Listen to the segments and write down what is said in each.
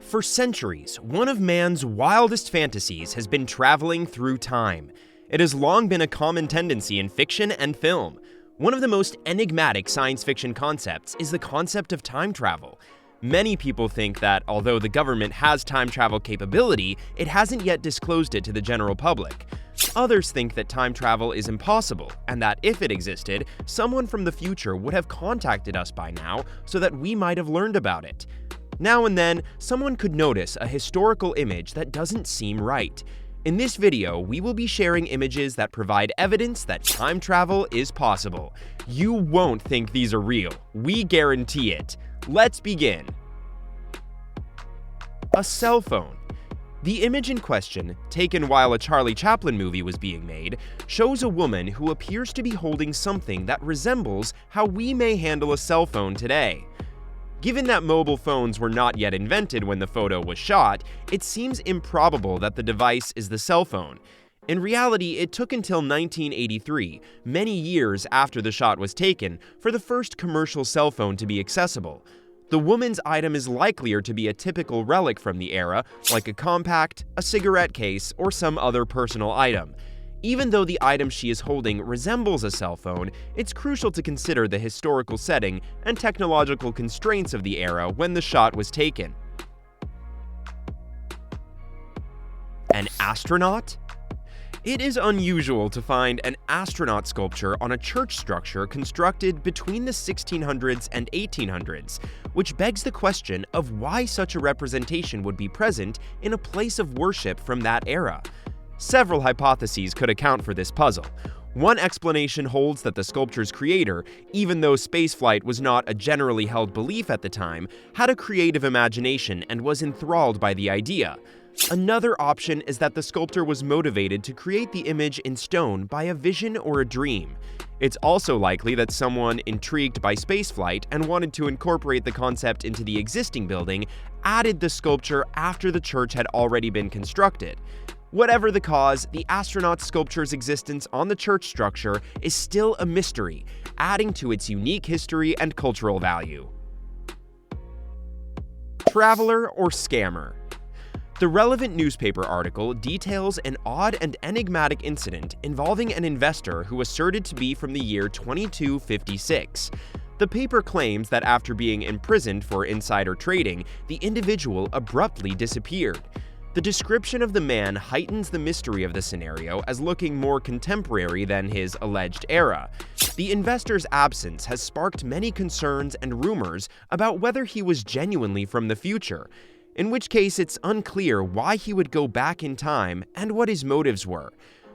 For centuries, one of man's wildest fantasies has been traveling through time. It has long been a common tendency in fiction and film. One of the most enigmatic science fiction concepts is the concept of time travel. Many people think that although the government has time travel capability, it hasn't yet disclosed it to the general public. Others think that time travel is impossible, and that if it existed, someone from the future would have contacted us by now so that we might have learned about it. Now and then, someone could notice a historical image that doesn't seem right. In this video, we will be sharing images that provide evidence that time travel is possible. You won't think these are real. We guarantee it. Let's begin. A cell phone. The image in question, taken while a Charlie Chaplin movie was being made, shows a woman who appears to be holding something that resembles how we may handle a cell phone today. Given that mobile phones were not yet invented when the photo was shot, it seems improbable that the device is the cell phone. In reality, it took until 1983, many years after the shot was taken, for the first commercial cell phone to be accessible. The woman's item is likelier to be a typical relic from the era, like a compact, a cigarette case, or some other personal item. Even though the item she is holding resembles a cell phone, it's crucial to consider the historical setting and technological constraints of the era when the shot was taken. An astronaut? It is unusual to find an astronaut sculpture on a church structure constructed between the 1600s and 1800s, which begs the question of why such a representation would be present in a place of worship from that era. Several hypotheses could account for this puzzle. One explanation holds that the sculpture's creator, even though spaceflight was not a generally held belief at the time, had a creative imagination and was enthralled by the idea. Another option is that the sculptor was motivated to create the image in stone by a vision or a dream. It's also likely that someone intrigued by spaceflight and wanted to incorporate the concept into the existing building added the sculpture after the church had already been constructed. Whatever the cause, the astronaut sculpture's existence on the church structure is still a mystery, adding to its unique history and cultural value. Traveler or scammer? The relevant newspaper article details an odd and enigmatic incident involving an investor who asserted to be from the year 2256. The paper claims that after being imprisoned for insider trading, the individual abruptly disappeared. The description of the man heightens the mystery of the scenario as looking more contemporary than his alleged era. The investor's absence has sparked many concerns and rumors about whether he was genuinely from the future, in which case it's unclear why he would go back in time and what his motives were.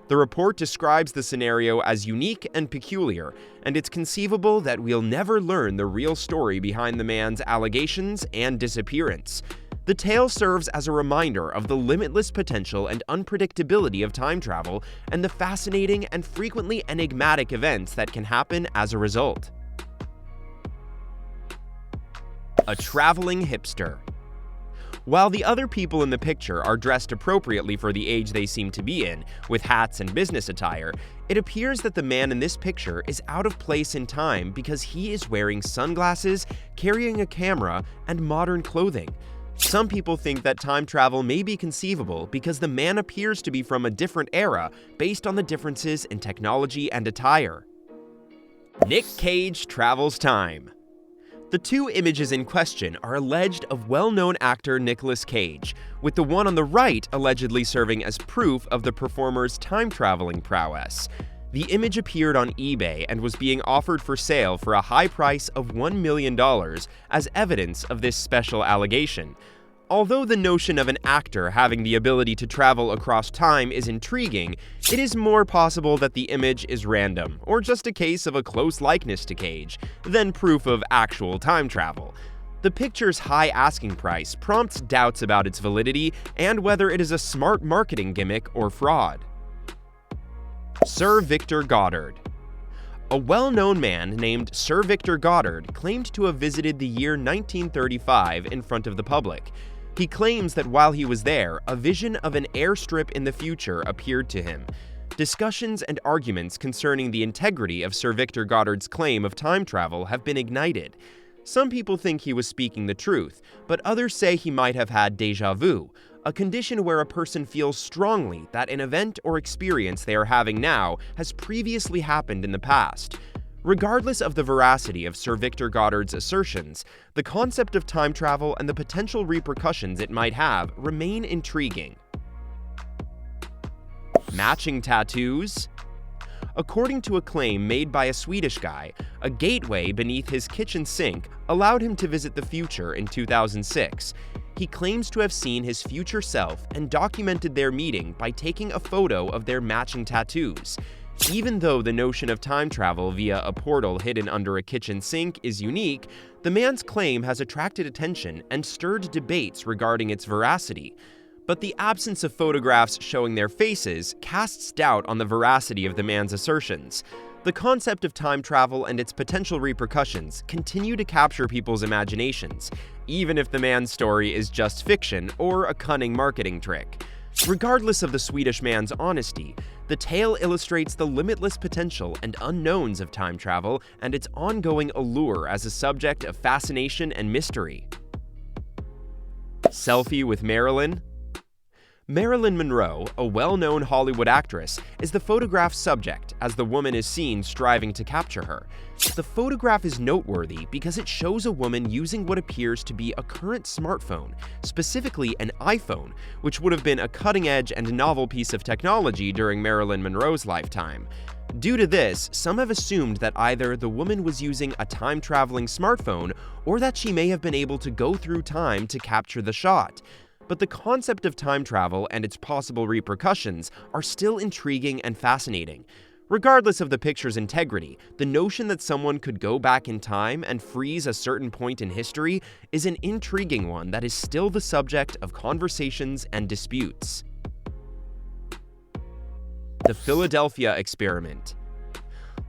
The report describes the scenario as unique and peculiar, and it's conceivable that we'll never learn the real story behind the man's allegations and disappearance. The tale serves as a reminder of the limitless potential and unpredictability of time travel and the fascinating and frequently enigmatic events that can happen as a result. A traveling hipster. While the other people in the picture are dressed appropriately for the age they seem to be in, with hats and business attire, it appears that the man in this picture is out of place in time because he is wearing sunglasses, carrying a camera, and modern clothing. Some people think that time travel may be conceivable because the man appears to be from a different era based on the differences in technology and attire. Nick Cage travels time. The two images in question are alleged of well-known actor Nicolas Cage, with the one on the right allegedly serving as proof of the performer's time-traveling prowess. The image appeared on eBay and was being offered for sale for a high price of $1 million as evidence of this special allegation. Although the notion of an actor having the ability to travel across time is intriguing, it is more possible that the image is random, or just a case of a close likeness to Cage, than proof of actual time travel. The picture's high asking price prompts doubts about its validity and whether it is a smart marketing gimmick or fraud. Sir Victor Goddard. A well-known man named Sir Victor Goddard claimed to have visited the year 1935 in front of the public. He claims that while he was there, a vision of an airstrip in the future appeared to him. Discussions and arguments concerning the integrity of Sir Victor Goddard's claim of time travel have been ignited. Some people think he was speaking the truth, but others say he might have had déjà vu, a condition where a person feels strongly that an event or experience they are having now has previously happened in the past. Regardless of the veracity of Sir Victor Goddard's assertions, the concept of time travel and the potential repercussions it might have remain intriguing. Matching tattoos? According to a claim made by a Swedish guy, a gateway beneath his kitchen sink allowed him to visit the future in 2006. He claims to have seen his future self and documented their meeting by taking a photo of their matching tattoos. Even though the notion of time travel via a portal hidden under a kitchen sink is unique, the man's claim has attracted attention and stirred debates regarding its veracity. But the absence of photographs showing their faces casts doubt on the veracity of the man's assertions. The concept of time travel and its potential repercussions continue to capture people's imaginations, even if the man's story is just fiction or a cunning marketing trick. Regardless of the Swedish man's honesty, the tale illustrates the limitless potential and unknowns of time travel and its ongoing allure as a subject of fascination and mystery. Selfie with Marilyn? Marilyn Monroe, a well-known Hollywood actress, is the photograph's subject as the woman is seen striving to capture her. The photograph is noteworthy because it shows a woman using what appears to be a current smartphone, specifically an iPhone, which would have been a cutting-edge and novel piece of technology during Marilyn Monroe's lifetime. Due to this, some have assumed that either the woman was using a time-traveling smartphone or that she may have been able to go through time to capture the shot. But the concept of time travel and its possible repercussions are still intriguing and fascinating. Regardless of the picture's integrity, the notion that someone could go back in time and freeze a certain point in history is an intriguing one that is still the subject of conversations and disputes. The Philadelphia Experiment.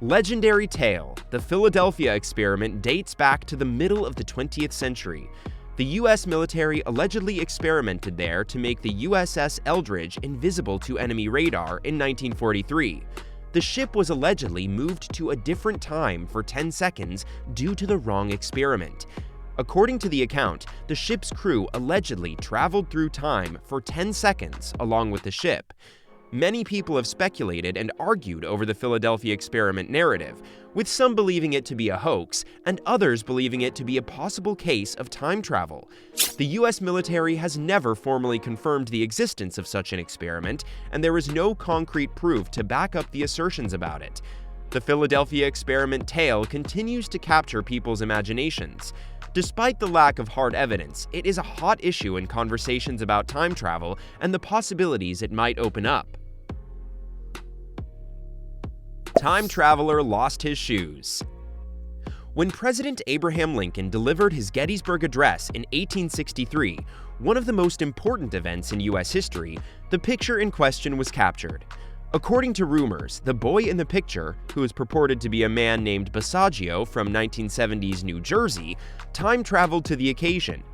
Legendary tale, the Philadelphia Experiment dates back to the middle of the 20th century. The U.S. military allegedly experimented there to make the USS Eldridge invisible to enemy radar in 1943. The ship was allegedly moved to a different time for 10 seconds due to the wrong experiment. According to the account, the ship's crew allegedly traveled through time for 10 seconds along with the ship. Many people have speculated and argued over the Philadelphia Experiment narrative, with some believing it to be a hoax and others believing it to be a possible case of time travel. The US military has never formally confirmed the existence of such an experiment, and there is no concrete proof to back up the assertions about it. The Philadelphia Experiment tale continues to capture people's imaginations. Despite the lack of hard evidence, it is a hot issue in conversations about time travel and the possibilities it might open up. Time traveler lost his shoes. When President Abraham Lincoln delivered his Gettysburg Address in 1863, one of the most important events in U.S. history, the picture in question was captured. According to rumors, the boy in the picture, who is purported to be a man named Basaggio from 1970s New Jersey, time traveled to the occasion.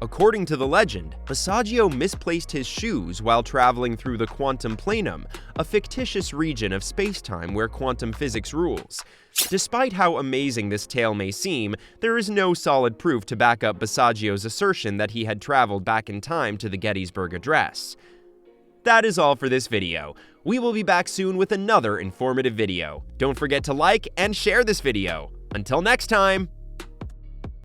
According to the legend, Basaggio misplaced his shoes while traveling through the quantum planum, a fictitious region of space-time where quantum physics rules. Despite how amazing this tale may seem, there is no solid proof to back up Basaggio's assertion that he had traveled back in time to the Gettysburg Address. That is all for this video. We will be back soon with another informative video. Don't forget to like and share this video. Until next time!